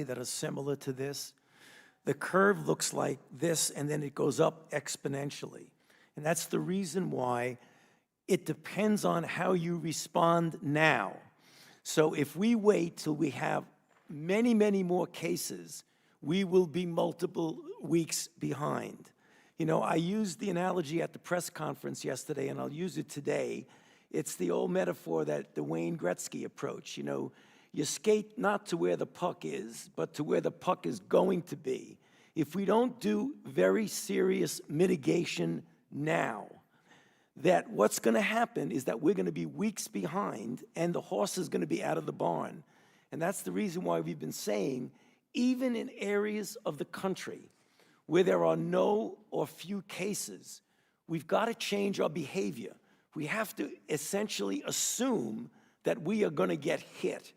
that are similar to this. The curve looks like this, and then it goes up exponentially. And that's the reason why it depends on how you respond now. So if we wait till we have many, many more cases, we will be multiple weeks behind. You know, I used the analogy at the press conference yesterday, and I'll use it today. It's the old metaphor that the Wayne Gretzky approach. You know, you skate not to where the puck is, but to where the puck is going to be. If we don't do very serious mitigation now, that what's going to happen is that we're going to be weeks behind, and the horse is going to be out of the barn. And that's the reason why we've been saying, even in areas of the country where there are no or few cases, we've got to change our behavior. We have to essentially assume that we are going to get hit.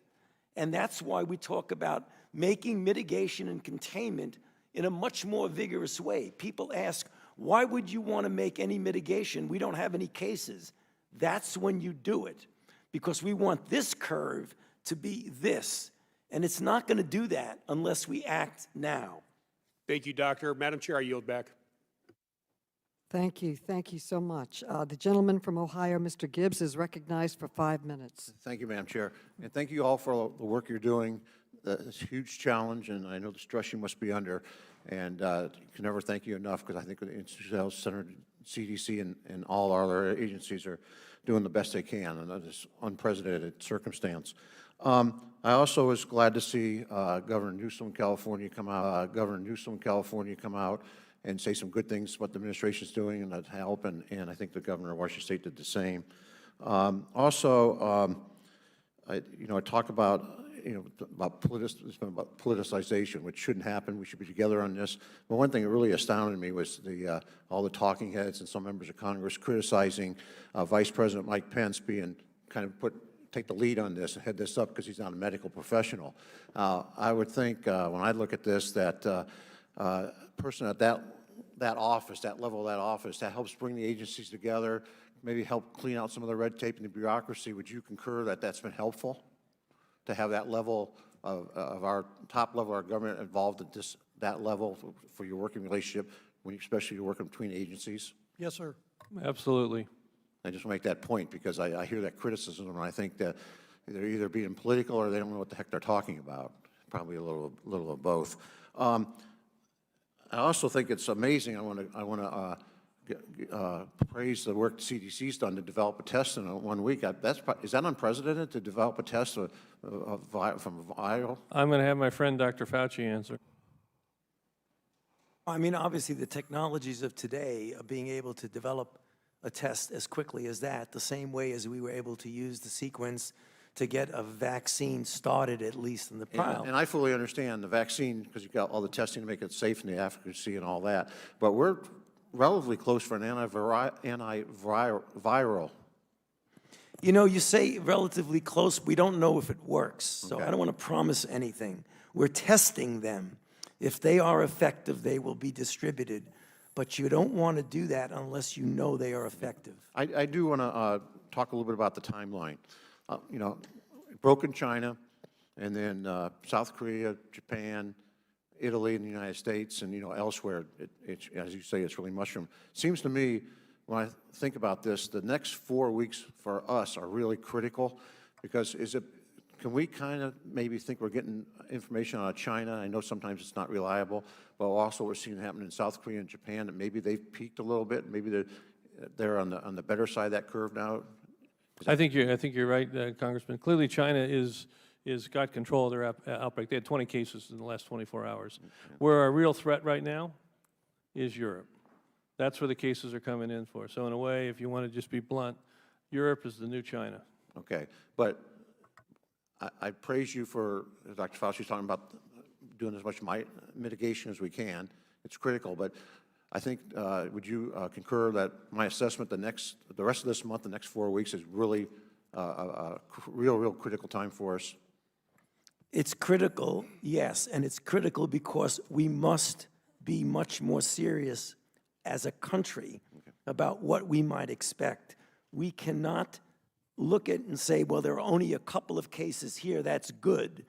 And that's why we talk about making mitigation and containment in a much more vigorous way. People ask, why would you want to make any mitigation? We don't have any cases. That's when you do it, because we want this curve to be this. And it's not going to do that unless we act now. Thank you, Doctor. Madam Chair, I yield back. Thank you. Thank you so much. The gentleman from Ohio, Mr. Gibbs, is recognized for 5 minutes. Thank you, Madam Chair. And thank you all for the work you're doing. It's a huge challenge, and I know the stress you must be under. And can never thank you enough, because I think the Institute of Health Center, CDC, and all our other agencies are doing the best they can in this unprecedented circumstance. I also was glad to see Governor Newsom, California, come out and say some good things about the administration's doing and that help, and I think the governor of Washington State did the same. I talk about, about politicization, which shouldn't happen. We should be together on this. But one thing that really astounded me was all the talking heads and some members of Congress criticizing Vice President Mike Pence being kind of take the lead on this and head this up because he's not a medical professional. I would think when I look at this that a person at that office, that level of that office, that helps bring the agencies together, maybe help clean out some of the red tape and the bureaucracy. Would you concur that that's been helpful to have that level of our top level of our government involved at that level for your working relationship, especially your working between agencies? Yes, sir. Absolutely. I just want to make that point because I hear that criticism, and I think that they're either being political or they don't know what the heck they're talking about. Probably a little of both. I also think it's amazing. I want to praise the work the CDC's done to develop a test in 1 week. Is that unprecedented to develop a test from viral? I'm going to have my friend Dr. Fauci answer. I mean, obviously, the technologies of today are being able to develop a test as quickly as that, the same way as we were able to use the sequence to get a vaccine started, at least in the trial. And I fully understand the vaccine, because you've got all the testing to make it safe and the efficacy and all that, but we're relatively close for an antiviral. You know, you say relatively close. We don't know if it works, so I don't want to promise anything. We're testing them. If they are effective, they will be distributed. But you don't want to do that unless you know they are effective. I do want to talk a little bit about the timeline. You know, it broke in China, and then South Korea, Japan, Italy, and the United States, and elsewhere. As you say, it's really mushroomed. Seems to me, when I think about this, the next 4 weeks for us are really critical, because can we kind of maybe think we're getting information out of China? I know sometimes it's not reliable, but also we're seeing it happen in South Korea and Japan, that maybe they've peaked a little bit. Maybe they're on the better side of that curve now. I think you're right, Congressman. Clearly, China is got control of their outbreak. They had 20 cases in the last 24 hours. Where our real threat right now is Europe. That's where the cases are coming in for. So in a way, if you want to just be blunt, Europe is the new China. Okay, but I praise you for, Dr. Fauci's talking about doing as much mitigation as we can. It's critical, but I think, would you concur that my assessment the rest of this month, the next 4 weeks, is really a real critical time for us? It's critical, yes, and it's critical because we must be much more serious as a country about what we might expect. We cannot look at it and say, well, there are only a couple of cases here, that's good,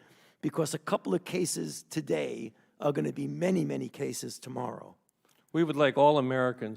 because a couple of cases today are going to be many, many cases tomorrow. We would like all Americans